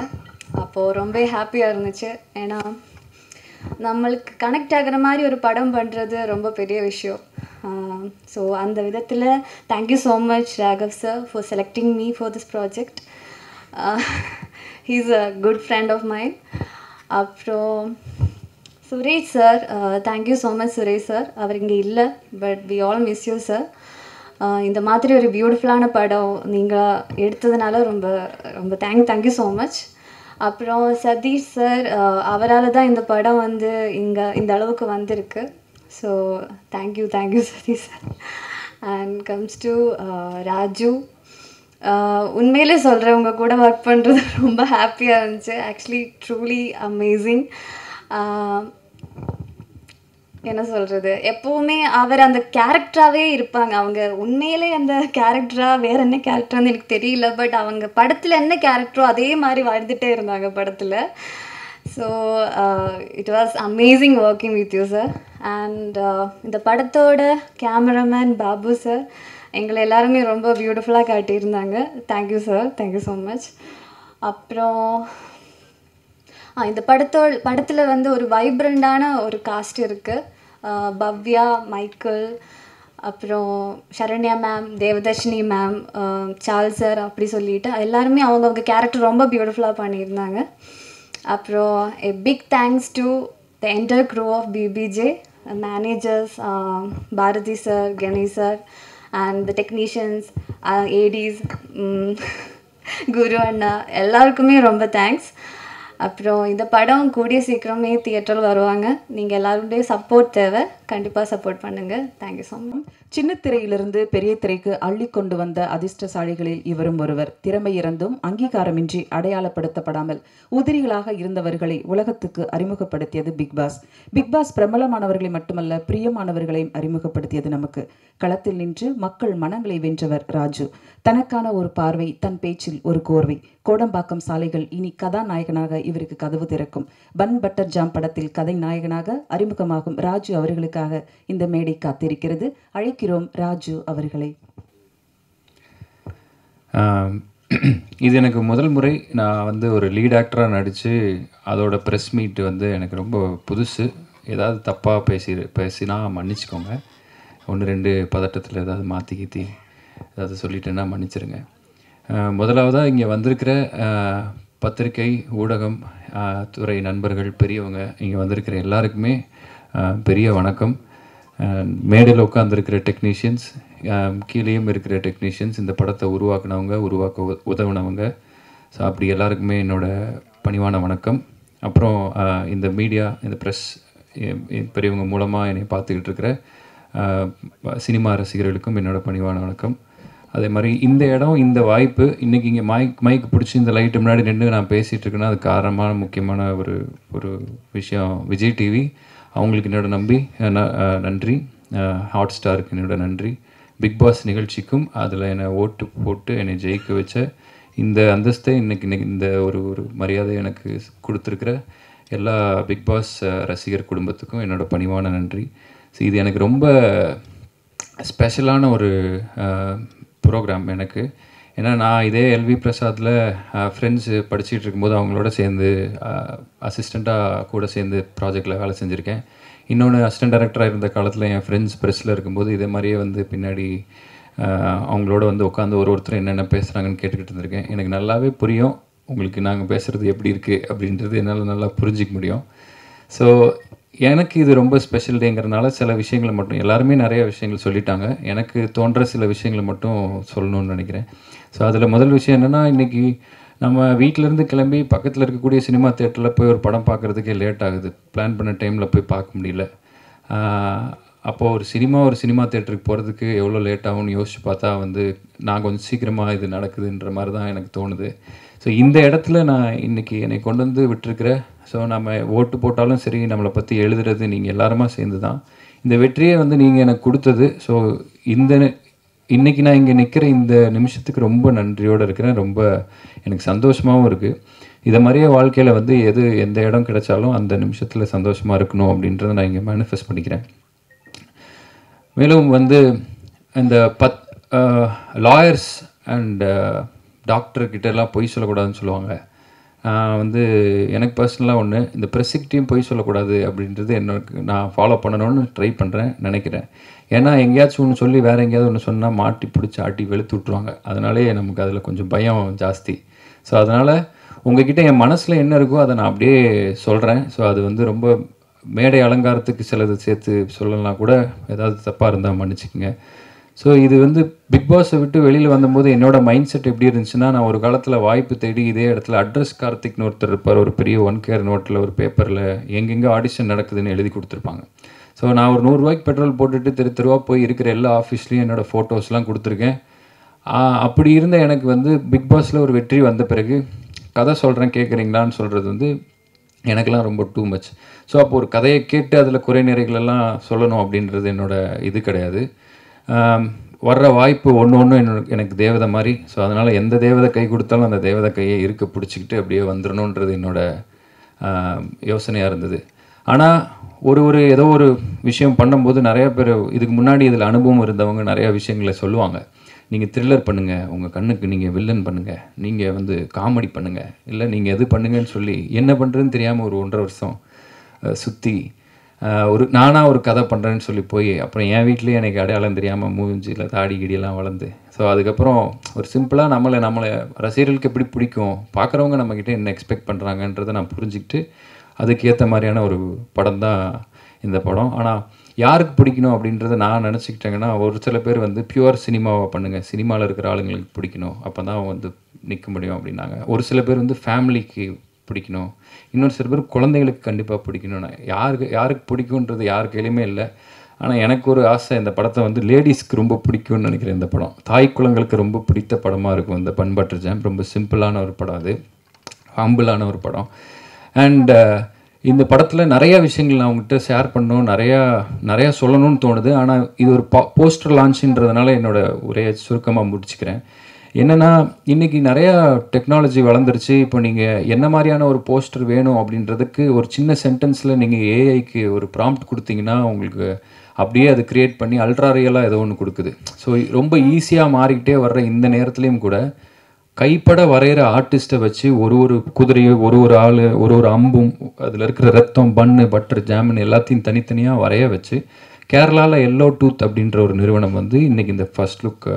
அப்போது ரொம்ப ஹாப்பியாக இருந்துச்சு. ஏன்னா நம்மளுக்கு கனெக்ட் ஆகிற மாதிரி ஒரு படம் பண்ணுறது ரொம்ப பெரிய விஷயம். ஸோ அந்த விதத்தில் thank you so much Raghav sir for selecting me for this project. He is a good friend of mind. அப்புறம் Suresh sir, thank you so much Suresh sir. அவர் இங்கே இல்லை, but we all miss you sir. இந்த மாதிரி ஒரு பியூட்டிஃபுல்லான படம் நீங்கள் எடுத்ததுனால ரொம்ப ரொம்ப தேங்க்யூ ஸோ மச். அப்புறம் சதீஷ் சார், அவரால் தான் இந்த படம் வந்து இந்த அளவுக்கு வந்திருக்கு. So thank you Sathish sir. And comes to Raju, உண்மையிலே சொல்கிறேன், உங்கள் கூட ஒர்க் பண்ணுறது ரொம்ப ஹாப்பியாக இருந்துச்சு. Actually truly amazing. என்ன சொல்கிறது, எப்போவுமே அவர் அந்த கேரக்டராகவே இருப்பாங்க. அவங்க உண்மையிலே அந்த கேரக்டராக வேறு என்ன கேரக்டர்னு எனக்கு தெரியல, பட் அவங்க படத்தில் என்ன கேரக்டரோ அதே மாதிரி வாழ்ந்துகிட்டே இருந்தாங்க படத்தில். So it was amazing working with you sir. And இந்த படத்தோட கேமராமேன் பாபு சார் எங்களை எல்லாருமே ரொம்ப பியூட்டிஃபுல்லாக காட்டியிருந்தாங்க. Thank you sir, thank you so much. அப்புறம் இந்த படத்தில் வந்து ஒரு வைப்ரண்டான ஒரு காஸ்ட் இருக்குது. பவ்யா, மைக்கேல், அப்புறம் Saranya ma'am, Devadarshini ma'am, Charles sir, அப்படி சொல்லிட்டு எல்லாருமே அவங்கவுங்க கேரக்டர் ரொம்ப பியூட்டிஃபுல்லாக பண்ணியிருந்தாங்க. அப்புறம் a big thanks to the entire crew of PBJ, managers Bharathi sir, Ganesh sir, and the technicians, ADs, Guru அண்ணா, எல்லாருக்குமே ரொம்ப தேங்க்ஸ். அப்புறம் இந்த படம் கூடிய சீக்கிரமே தியேட்டரில் வருவாங்க. நீங்கள் எல்லாருடைய சப்போர்ட் தேவை, கண்டிப்பாக சப்போர்ட் பண்ணுங்கள். Thank you so much. சின்ன திரையிலிருந்து பெரிய திரைக்கு அள்ளி கொண்டு வந்த அதிர்ஷ்டசாலிகளில் இவரும் ஒருவர். திறமை இருந்தும் அங்கீகாரமின்றி அடையாளப்படுத்தப்படாமல் உதிரிகளாக இருந்தவர்களை உலகத்துக்கு அறிமுகப்படுத்தியது பிக்பாஸ். பிக்பாஸ் பிரபலமானவர்களை மட்டுமல்ல, பிரியமானவர்களையும் அறிமுகப்படுத்தியது நமக்கு. களத்தில் நின்று மக்கள் மனங்களை வென்றவர் ராஜு. தனக்கான ஒரு பார்வை, தன் பேச்சில் ஒரு கோர்வை. கோடம்பாக்கம் சாலைகள் இனி கதாநாயகனாக இவருக்கு கதவு திறக்கும். பன் பட்டர் ஜாம் படத்தில் கதை நாயகனாக அறிமுகமாகும் ராஜு அவர்களுக்காக இந்த மேடை காத்திருக்கிறது. அழைக்கிறோம் ராஜு அவர்களை. இது எனக்கு முதல் முறை நான் வந்து ஒரு லீட் ஆக்டராக நடித்து அதோட ப்ரெஸ் மீட் வந்து எனக்கு ரொம்ப புதுசு. ஏதாவது தப்பாக பேசினா மன்னிச்சுக்கோங்க. 1-2 பதட்டத்தில் ஏதாவது மாற்றி ஏதாவது சொல்லிட்டேன்னா மன்னிச்சிருங்க. முதலாவதாக இங்கே வந்திருக்கிற பத்திரிகை, ஊடகம் துறை நண்பர்கள், பெரியவங்க, இங்கே வந்திருக்கிற எல்லாருக்குமே பெரிய வணக்கம். மேடையில் உட்காந்துருக்கிற டெக்னீஷியன்ஸ், கீழேயும் இருக்கிற டெக்னீஷியன்ஸ், இந்த படத்தை உருவாக்க உதவுனவங்க, ஸோ அப்படி எல்லாருக்குமே என்னோடய பணிவான வணக்கம். அப்புறம் இந்த மீடியா, இந்த ப்ரெஸ் பெரியவங்க மூலமாக என்னை பார்த்துக்கிட்டு இருக்கிற சினிமா ரசிகர்களுக்கும் என்னோடய பணிவான வணக்கம். அதே மாதிரி இந்த இடம், இந்த வாய்ப்பு, இன்றைக்கி இங்கே மைக் பிடிச்சி இந்த லைட்டு முன்னாடி நின்று நான் பேசிகிட்டு இருக்கேன்னா அது காரணமான முக்கியமான ஒரு விஷயம் விஜய் டிவி. அவங்களுக்கு என்னோட நன்றி. ஹாட் ஸ்டாருக்கு என்னோட நன்றி. பிக் பாஸ் நிகழ்ச்சிக்கும் அதில் என்னை ஓட்டு போட்டு என்னை ஜெயிக்க வச்ச இந்த அந்தஸ்தை இன்றைக்கி இந்த ஒரு மரியாதை எனக்கு கொடுத்துருக்கிற எல்லா பிக் பாஸ் ரசிகர் குடும்பத்துக்கும் என்னோடய பணிவான நன்றி. ஸோ இது எனக்கு ரொம்ப ஸ்பெஷலான ஒரு ப்ரோக்ராம் எனக்கு. ஏன்னா நான் இதே எல்வி பிரசாத்தில் ஃப்ரெண்ட்ஸு படிச்சுட்டு இருக்கும்போது அவங்களோட சேர்ந்து அசிஸ்டண்ட்டாக கூட சேர்ந்து ப்ராஜெக்டில் வேலை செஞ்சுருக்கேன். இன்னொன்று அசிஸ்டன்ட் டைரக்டராக இருந்த காலத்தில் என் ஃப்ரெண்ட்ஸ் ப்ரெஸ்ஸில் இருக்கும்போது இதே மாதிரியே வந்து பின்னாடி அவங்களோட வந்து உட்காந்து ஒருத்தர் என்னென்ன பேசுகிறாங்கன்னு கேட்டுக்கிட்டு இருந்திருக்கேன். எனக்கு நல்லாவே புரியும் உங்களுக்கு நாங்கள் பேசுகிறது எப்படி இருக்குது அப்படின்றது என்னால் நல்லா புரிஞ்சிக்க முடியும். ஸோ எனக்கு இது ரொம்ப ஸ்பெஷல் டேங்கிறதுனால சில விஷயங்களை மட்டும், எல்லாருமே நிறைய விஷயங்கள் சொல்லிட்டாங்க, எனக்கு தோன்ற சில விஷயங்களை மட்டும் சொல்லணும்னு நினைக்கிறேன். ஸோ அதில் முதல் விஷயம் என்னென்னா, இன்றைக்கி நம்ம வீட்டிலேருந்து கிளம்பி பக்கத்தில் இருக்கக்கூடிய சினிமா தேட்டரில் போய் ஒரு படம் பார்க்குறதுக்கே லேட் ஆகுது. பிளான் பண்ண டைமில் போய் பார்க்க முடியல. அப்போது ஒரு சினிமா தேட்டருக்கு போகிறதுக்கு எவ்வளோ லேட் ஆகும்னு யோசிச்சு பார்த்தா வந்து நான் கொஞ்சம் சீக்கிரமாக இது நடக்குதுன்ற மாதிரி தான் எனக்கு தோணுது. ஸோ இந்த இடத்துல நான் இன்றைக்கி என்னை கொண்டு வந்து விட்டுருக்கிறேன். ஸோ நம்ம ஓட்டு போட்டாலும் சரி, நம்மளை பற்றி எழுதுறது நீங்கள் எல்லாருமா சேர்ந்து தான். இந்த வெற்றியை வந்து நீங்கள் எனக்கு கொடுத்தது. ஸோ இன்றைக்கி நான் இங்கே நிற்கிற இந்த நிமிஷத்துக்கு ரொம்ப நன்றியோடு இருக்கிறேன். ரொம்ப எனக்கு சந்தோஷமாகவும் இருக்குது. இதை மாதிரியே வாழ்க்கையில் வந்து எந்த இடம் கிடைச்சாலும் அந்த நிமிஷத்தில் சந்தோஷமாக இருக்கணும் அப்படின்றத நான் இங்கே மேனிஃபெஸ்ட் பண்ணிக்கிறேன். மேலும் வந்து இந்த லாயர்ஸ் அண்ட் டாக்டர்கிட்டலாம் பொய் சொல்லக்கூடாதுன்னு சொல்லுவாங்க. வந்து எனக்கு பர்சனலாக ஒன்று, இந்த ப்ரெஸ்ஸுக்கிட்டையும் பொய் சொல்லக்கூடாது அப்படின்றது நான் ஃபாலோ பண்ணணும்னு ட்ரை பண்ணுறேன், நினைக்கிறேன். ஏன்னா எங்கேயாச்சும் ஒன்று சொல்லி வேறு எங்கேயாவது ஒன்று சொன்னால் மாட்டி பிடிச்சி ஆட்டி வெளுத்து விட்ருவாங்க. அதனாலே நமக்கு அதில் கொஞ்சம் பயம் ஜாஸ்தி. ஸோ அதனால் உங்ககிட்ட என் மனசில் என்ன இருக்கோ அதை நான் அப்படியே சொல்கிறேன். ஸோ அது வந்து ரொம்ப மேடை அலங்காரத்துக்கு சிலது சேர்த்து சொல்லலாம் கூட, ஏதாவது தப்பாக இருந்தால் மன்னிச்சுக்கோங்க. ஸோ இது வந்து பிக் பாஸை விட்டு வெளியில் வந்தபோது என்னோடய மைண்ட் செட் எப்படி இருந்துச்சுன்னா, நான் ஒரு காலத்தில் வாய்ப்பு தேடி இதே இடத்துல அட்ரஸ் கார்த்திக்னு ஒருத்தர் இருப்பார், ஒரு பெரிய 1 கேர் நோட்டில் ஒரு பேப்பரில் எங்கெங்கே ஆடிஷன் நடக்குதுன்னு எழுதி கொடுத்துருப்பாங்க. ஸோ நான் ஒரு 100 ரூபாய்க்கு பெட்ரோல் போட்டுட்டு தெருவா போய் இருக்கிற எல்லா ஆஃபீஸ்லேயும் என்னோடய ஃபோட்டோஸ்லாம் கொடுத்துருக்கேன். அப்படி இருந்த எனக்கு வந்து பிக் பாஸில் ஒரு வெற்றி வந்த பிறகு கதை சொல்கிறேன் கேட்குறீங்களான்னு சொல்கிறது வந்து எனக்கெல்லாம் ரொம்ப டூ மச். ஸோ அப்போ ஒரு கதையை கேட்டு அதில் குறை நிறைகளெல்லாம் சொல்லணும் அப்படின்றது என்னோடய இது கிடையாது. வர்ற வாய்ப்பு ஒன்று எனக்கு தேவதை மாதிரி. ஸோ அதனால் எந்த தேவதை கை கொடுத்தாலும் அந்த தேவதை கையை இருக்க பிடிச்சிக்கிட்டு அப்படியே வந்துடணுன்றது என்னோடய யோசனையாக இருந்தது. ஆனால் ஏதோ ஒரு விஷயம் பண்ணும்போது நிறையா பேர் இதுக்கு முன்னாடி இதில் அனுபவம் இருந்தவங்க நிறையா விஷயங்களை சொல்லுவாங்க. நீங்கள் த்ரில்லர் பண்ணுங்கள், உங்கள் கண்ணுக்கு நீங்கள் வில்லன் பண்ணுங்கள், நீங்கள் வந்து காமெடி பண்ணுங்கள், இல்லை நீங்கள் எது பண்ணுங்கன்னு சொல்லி என்ன பண்ணுறதுன்னு தெரியாமல் ஒரு 1.5 வருஷம் சுற்றி நானாக ஒரு கதை பண்ணுறேன்னு சொல்லி போய் அப்புறம் என் வீட்லேயே எனக்கு அடையாளம் தெரியாமல் மூஞ்சியில் தாடி கிடியெல்லாம் வளர்ந்து, ஸோ அதுக்கப்புறம் ஒரு சிம்பிளாக நம்மளை ரசிகர்களுக்கு எப்படி பிடிக்கும், பார்க்குறவங்க நம்மக்கிட்ட என்ன எக்ஸ்பெக்ட் பண்ணுறாங்கன்றதை நான் புரிஞ்சுக்கிட்டு அதுக்கேற்ற மாதிரியான ஒரு படம் தான் இந்த படம். ஆனால் யாருக்கு பிடிக்கணும் அப்படின்றத நான் நினச்சிக்கிட்டேங்கன்னா, ஒரு சில பேர் வந்து பியூர் சினிமாவை பண்ணுங்கள், சினிமாவில் இருக்கிற ஆளுங்களுக்கு பிடிக்கணும், அப்போ தான் வந்து நிற்க முடியும் அப்படின்னாங்க. ஒரு சில பேர் வந்து ஃபேமிலிக்கு பிடிக்கணும், இன்னொரு சில பேர் குழந்தைகளுக்கு கண்டிப்பாக பிடிக்கணும்னா, யாருக்கு பிடிக்குன்றது யார் கையிலுமே இல்லை. ஆனால் எனக்கு ஒரு ஆசை, இந்த படத்தை வந்து லேடிஸ்க்கு ரொம்ப பிடிக்கும்னு நினைக்கிறேன். இந்த படம் தாய் குலங்களுக்கு ரொம்ப பிடித்த படமாக இருக்கும். இந்த பண்பாட்டு ஜாம் ரொம்ப சிம்பிளான ஒரு படம், அது ஹம்பிளான ஒரு படம். அண்ட் இந்த படத்தில் நிறைய விஷயங்கள் நான் அவங்ககிட்ட ஷேர் பண்ணணும், நிறையா சொல்லணும்னு தோணுது. ஆனால் இது ஒரு போஸ்டர் லான்ச்சுன்றதுனால என்னோடய உரையை சுருக்கமாக முடிச்சுக்கிறேன். என்னென்னா, இன்றைக்கி நிறையா டெக்னாலஜி வளர்ந்துருச்சு. இப்போ நீங்கள் என்ன மாதிரியான ஒரு போஸ்டர் வேணும் அப்படின்றதுக்கு ஒரு சின்ன சென்டென்ஸில் நீங்கள் ஏஐக்கு ஒரு ப்ராம்ப்ட் கொடுத்தீங்கன்னா உங்களுக்கு அப்படியே அது க்ரியேட் பண்ணி அல்ட்ரா ரியலாக ஏதோ ஒன்று கொடுக்குது. ஸோ ரொம்ப ஈஸியாக மாறிக்கிட்டே வர்ற இந்த நேரத்துலேயும் கூட கைப்பட வரைகிற ஆர்டிஸ்ட்டை வச்சு ஒரு குதிரையை, ஒரு ஆள், ஒரு அம்பும், அதில் இருக்கிற ரத்தம், பன்னு, பட்டர், ஜாமுன் எல்லாத்தையும் தனித்தனியாக வரைய வச்சு கேரளாவில் எல்லோ டூத் அப்படின்ற ஒரு நிறுவனம் வந்து இன்றைக்கி இந்த ஃபர்ஸ்ட் லுக்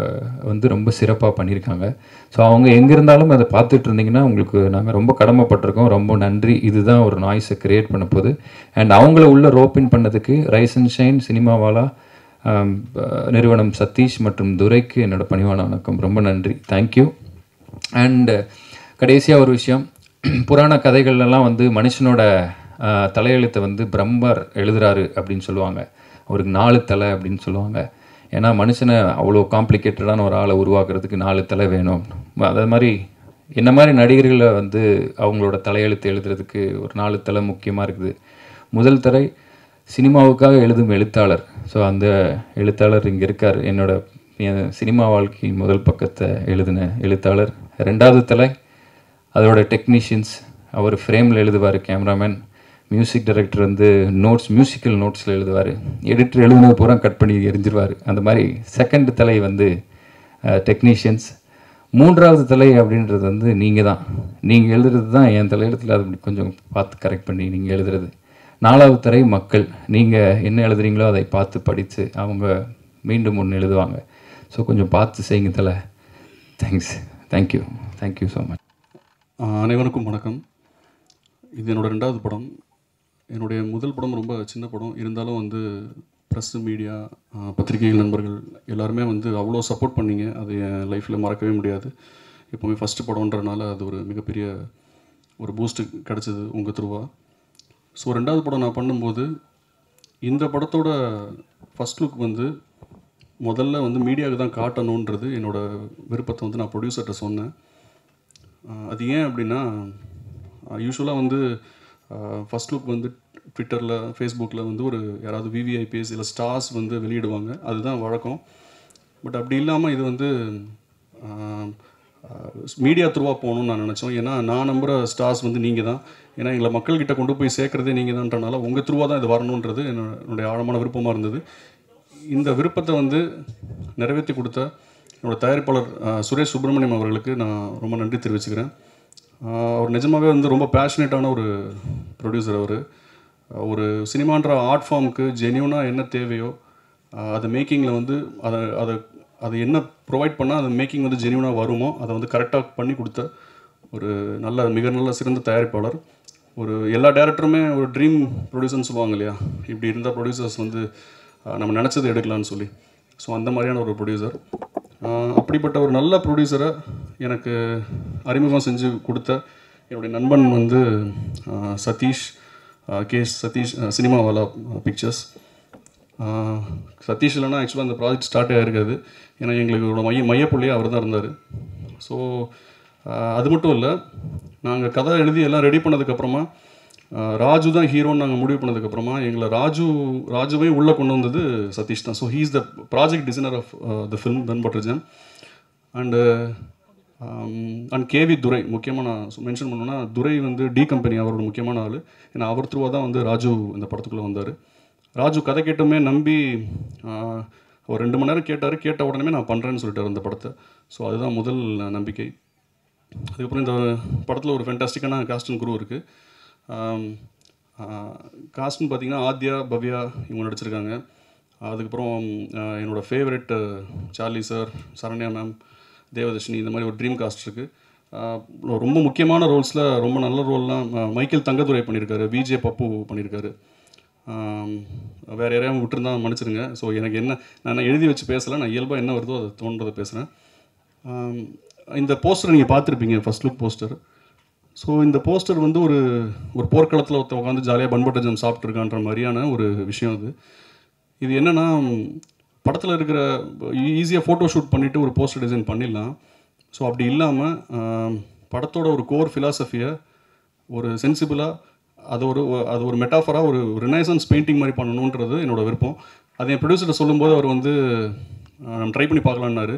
வந்து ரொம்ப சிறப்பாக பண்ணியிருக்காங்க. ஸோ அவங்க எங்கே இருந்தாலும் அதை பார்த்துட்டு இருந்தீங்கன்னா உங்களுக்கு நாங்கள் ரொம்ப கடமைப்பட்டிருக்கோம், ரொம்ப நன்றி. இதுதான் ஒரு நாய்ஸை க்ரியேட் பண்ண போகுது. அண்ட் அவங்கள உள்ள ரோப்பின் பண்ணதுக்கு ரைஸ் அண்ட் ஷைன், சினிமாவாலா நிறுவனம், சதீஷ் மற்றும் துரைக்கு என்னோட பணிவான வணக்கம். ரொம்ப நன்றி, தேங்க்யூ. அண்டு கடைசியாக ஒரு விஷயம், புராண கதைகள்லாம் வந்து மனுஷனோட தலையெழுத்தை வந்து பிரம்மர் எழுதுறாரு அப்படின்னு சொல்லுவாங்க. ஒரு 4 தலை அப்படின்னு சொல்லுவாங்க. ஏன்னா மனுஷனை அவ்வளோ காம்ப்ளிகேட்டடான ஒரு ஆளை உருவாக்குறதுக்கு 4 தலை வேணும். அதே மாதிரி என்ன மாதிரி நடிகர்களை வந்து அவங்களோட தலையெழுத்து எழுதுறதுக்கு ஒரு 4 தலை முக்கியமாக இருக்குது. முதல் தலை சினிமாவுக்காக எழுதும் எழுத்தாளர். ஸோ அந்த எழுத்தாளர் இங்கே இருக்கார், என் சினிமா வாழ்க்கையின் முதல் பக்கத்தை எழுதின எழுத்தாளர். 2வது தலை அதோட டெக்னீஷியன்ஸ், அவர் ஃப்ரேமில் எழுதுவார், கேமராமேன். மியூசிக் டைரக்டர் வந்து மியூசிக்கல் நோட்ஸில் எழுதுவார். எடிட்டர் எழுதுனது பூரா கட் பண்ணி எரிஞ்சிருவார். அந்த மாதிரி 2nd தலை வந்து டெக்னீஷியன்ஸ். 3வது தலை அப்படின்றது வந்து நீங்கள் தான். நீங்கள் எழுதுறது தான் என் தலையெழுத்தில் அது கொஞ்சம் பார்த்து கரெக்ட் பண்ணி நீங்கள் எழுதுறது. 4வது தலை மக்கள். நீங்கள் என்ன எழுதுறீங்களோ அதை பார்த்து படித்து அவங்க மீண்டும் ஒன்று எழுதுவாங்க. ஸோ கொஞ்சம் பார்த்து செய்யுங்க தலை. தேங்க்ஸ். Thank you so much. அனைவருக்கும் வணக்கம். இது என்னோடய 2வது படம். என்னுடைய முதல் படம் ரொம்ப சின்ன படம். இருந்தாலும் வந்து ப்ரெஸ்ஸு, மீடியா, பத்திரிகைகள் நண்பர்கள் எல்லாருமே வந்து அவ்வளோ சப்போர்ட் பண்ணிங்க. அது என் லைஃப்பில் மறக்கவே முடியாது. எப்போவுமே ஃபஸ்ட்டு படம்ன்றனால அது ஒரு மிகப்பெரிய ஒரு பூஸ்ட்டு கிடச்சிது உங்கள் த்ரூவா. ஸோ 2வது படம் நான் பண்ணும்போது இந்த படத்தோட ஃபஸ்ட் லுக் வந்து முதல்ல வந்து மீடியாவுக்கு தான் காட்டணுன்றது என்னோடய விருப்பத்தை வந்து நான் ப்ரொடியூசர்கிட்ட சொன்னேன். அது ஏன் அப்படின்னா, யூஸ்வலாக வந்து ஃபஸ்ட் லுக் வந்து ட்விட்டரில், ஃபேஸ்புக்கில் வந்து ஒரு யாராவது விவிஐபிஎஸ் இல்லை ஸ்டார்ஸ் வந்து வெளியிடுவாங்க, அதுதான் வழக்கம். பட் அப்படி இல்லாமல் இது வந்து மீடியா த்ரூவாக போகணும்னு நான் நினச்சோம். ஏன்னா நான் நம்புகிற ஸ்டார்ஸ் வந்து நீங்கள் தான். ஏன்னா எங்களை மக்கள்கிட்ட கொண்டு போய் சேர்க்குறதே நீங்கள் தான்றனால உங்கள் த்ரூவாக தான் இது வரணுன்றது என்னுடைய ஆழமான விருப்பமாக இருந்தது. இந்த விருப்பத்தை வந்து நிறைவேற்றி கொடுத்த என்னோடய தயாரிப்பாளர் சுரேஷ் சுப்ரமணியம் அவர்களுக்கு நான் ரொம்ப நன்றி தெரிவிச்சுக்கிறேன். அவர் நிஜமாகவே வந்து ரொம்ப பேஷனேட்டான ஒரு ப்ரொடியூசர். அவர் ஒரு சினிமான்ற ஆர்ட் ஃபார்முக்கு ஜென்யூனாக என்ன தேவையோ அது மேக்கிங்கில் வந்து அதை என்ன ப்ரொவைட் பண்ணால் அது மேக்கிங் வந்து ஜென்யூனாக வருமோ அதை வந்து கரெக்டாக பண்ணி கொடுத்த ஒரு மிக நல்ல சிறந்த தயாரிப்பாளர். ஒரு எல்லா டேரக்டருமே ஒரு ட்ரீம் ப்ரொடியூசர்னு சொல்லுவாங்க இல்லையா, இப்படி இருந்த ப்ரொடியூசர்ஸ் வந்து நம்ம நினச்சது எடுக்கலான்னு சொல்லி. ஸோ அந்த மாதிரியான ஒரு ப்ரொடியூசர். அப்படிப்பட்ட ஒரு நல்ல ப்ரொடியூசரை எனக்கு அறிமுகம் செஞ்சு கொடுத்த என்னுடைய நண்பன் வந்து சதீஷ், சதீஷ் சினிமாவாலா பிக்சர்ஸ். சதீஷ் இல்லைனா ஆக்சுவலாக அந்த ப்ராஜெக்ட் ஸ்டார்ட் ஆகிருக்காது. ஏன்னா எங்களுக்கு மையப்புள்ளியாக அவர் தான் இருந்தார். ஸோ அது மட்டும் இல்லை, நாங்கள் கதை எழுதி எல்லாம் ரெடி பண்ணதுக்கப்புறமா ராஜு தான் ஹீரோன்னு நாங்கள் முடிவு பண்ணதுக்கப்புறமா எங்களை ராஜுவையும் உள்ளே கொண்டு வந்தது சதீஷ் தான். So he is the project designer of the film bun butter jam. And KV Durai முக்கியமாக நான் மென்ஷன் பண்ணோன்னா, துரை வந்து டி கம்பெனி அவரோட முக்கியமான ஆள். ஏன்னா அவர் த்ரூவாக தான் வந்து ராஜு இந்த படத்துக்குள்ளே வந்தார். ராஜு கதை கேட்டுமே நம்பி ஒரு 2 மணி நேரம் கேட்ட உடனே நான் பண்ணுறேன்னு சொல்லிட்டார் அந்த படத்தை. ஸோ அதுதான் முதல் நம்பிக்கை. அதுக்கப்புறம் இந்த படத்தில் ஒரு ஃபேண்டாஸ்டிக்கான காஸ்ட் அண்ட் குரூ இருக்குது. காஸ்ட்னு பார்த்தீங்கன்னா ஆத்யா, பவ்யா இவங்க நடிச்சிருக்காங்க. அதுக்கப்புறம் என்னோடய favourite Charlie sir, Saranya ma'am, Devadarshini, இந்த மாதிரி ஒரு ட்ரீம் காஸ்ட் இருக்குது. ரொம்ப முக்கியமான ரோல்ஸில் ரொம்ப நல்ல ரோல்லாம் மைக்கேல் தங்கதுரை பண்ணியிருக்காரு, விஜே பப்பு பண்ணியிருக்காரு. வேறு யாரையும் விட்டுருந்தா மன்னிச்சிருங்க. ஸோ எனக்கு நான் எழுதி வச்சு பேசலை, நான் இயல்பாக என்ன வருதோ அதை தோன்றதை பேசுகிறேன். இந்த போஸ்டர் நீங்கள் பார்த்துருப்பீங்க, ஃபஸ்ட் லுக் போஸ்டர். ஸோ இந்த போஸ்டர் வந்து ஒரு போர்க்களத்தில் உட்காந்து ஜாலியாக பண்பட்ட ஜம் சாப்பிட்ருக்கான்ற மாதிரியான ஒரு விஷயம் அது. இது என்னென்னா, படத்தில் இருக்கிற ஈஸியாக ஃபோட்டோ ஷூட் பண்ணிவிட்டு ஒரு போஸ்டர் டிசைன் பண்ணிடலாம். ஸோ அப்படி இல்லாமல் படத்தோட ஒரு கோர் ஃபிலாசபியை ஒரு சென்சிபிளாக அது ஒரு மெட்டாஃபராக ஒரு ரினைசன்ஸ் பெயிண்டிங் மாதிரி பண்ணணுன்றது என்னோடய விருப்பம். அதை என் ப்ரொடியூசர்கிட்ட சொல்லும்போது அவர் வந்து நம்ம ட்ரை பண்ணி பார்க்கலான்னாரு.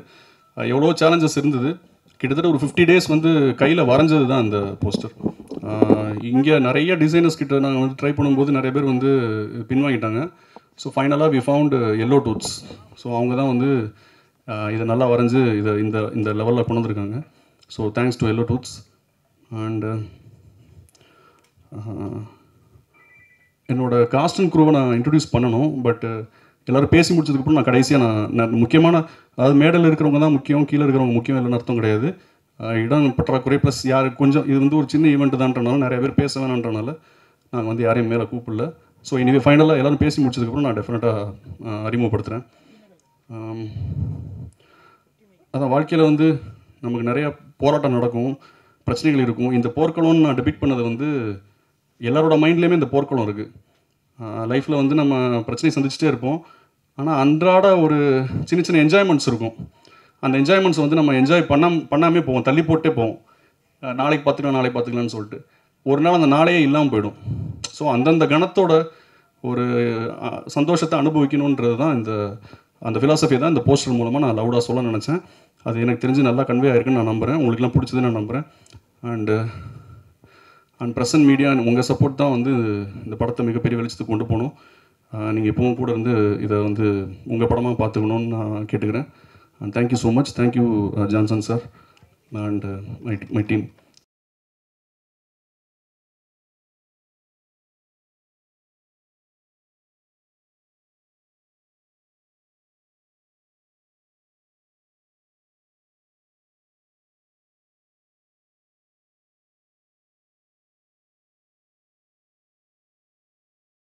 எவ்வளோ சேலஞ்சஸ் இருந்தது. கிட்டத்தட்ட ஒரு 50 days வந்து கையில் வரைஞ்சது தான் அந்த போஸ்டர். இங்கே நிறைய டிசைனர்ஸ் கிட்ட நாங்கள் வந்து ட்ரை பண்ணும்போது நிறைய பேர் வந்து பின்வாங்கிட்டாங்க. ஸோ ஃபைனலாக we found yellow tooths. So அவங்க தான் வந்து இதை நல்லா வரைஞ்சி இந்த லெவலில் கொண்டு வந்திருக்காங்க. So thanks to yellow tooths. And என்னோடய காஸ்ட் அண்ட் குரூவை நான் இன்ட்ரடியூஸ் பண்ணணும். பட் எல்லோரும் பேசி முடிச்சதுக்கப்புறம் நான் கடைசியாக நான் முக்கியமான, அதாவது மேடல் இருக்கிறவங்க தான் முக்கியம், கீழே இருக்கிறவங்க முக்கியம் இல்லைன்னு அர்த்தம் கிடையாது. இடம் பற்றாக்குறை ப்ளஸ் யார் கொஞ்சம் இது வந்து ஒரு சின்ன ஈவெண்ட் தான்றனால நிறைய பேர் பேச வேணான்றனால நாங்கள் வந்து யாரையும் மேலே கூப்பிடல. ஸோ இனிவே ஃபைனலாக எல்லோரும் பேசி முடிச்சதுக்கப்புறம் நான் டெஃபினட்டாக அறிமுகப்படுத்துகிறேன். அதான் வாழ்க்கையில் வந்து நமக்கு நிறையா போராட்டம் நடக்கும், பிரச்சனைகள் இருக்கும். இந்த போர்க்களம்னு நான் டிபிக்ட் பண்ணது வந்து எல்லாரோட மைண்ட்லேயுமே இந்த போர்க்களம் இருக்குது. லைஃப்பில் வந்து நம்ம பிரச்சனையை சந்திச்சுட்டே இருப்போம். ஆனால் அன்றாட ஒரு சின்ன சின்ன என்ஜாய்மெண்ட்ஸ் இருக்கும். அந்த என்ஜாய்மெண்ட்ஸ் வந்து நம்ம என்ஜாய் பண்ணாமே போவோம், தள்ளி போட்டே போவோம். நாளைக்கு பார்த்துக்கலாம்னு சொல்லிட்டு ஒரு நாள் அந்த நாளையே இல்லாமல் போயிடும். ஸோ அந்தந்த கணத்தோட ஒரு சந்தோஷத்தை அனுபவிக்கணுன்றது தான் அந்த ஃபிலாசபி தான் இந்த போஸ்டர் மூலமாக நான் லவுடாக சொல்ல நினச்சேன். அது எனக்கு தெரிஞ்சு நல்லா கன்வே ஆயிருக்குன்னு நான் நம்புகிறேன். உங்களுக்குலாம் பிடிச்சதுன்னு நான் நம்புகிறேன். அண்ட் ப்ரெசன்ட் மீடியா உங்கள் சப்போர்ட் தான் வந்து இந்த படத்தை மிகப்பெரிய வெளிச்சத்துக்கு கொண்டு போகணும். நீங்கள் எப்பவும் கூட இருந்து இதை வந்து உங்கள் படமாக பார்த்துக்கணுன்னு நான் கேட்டுக்கிறேன். And thank you so much. Thank you Johnson sir and my team.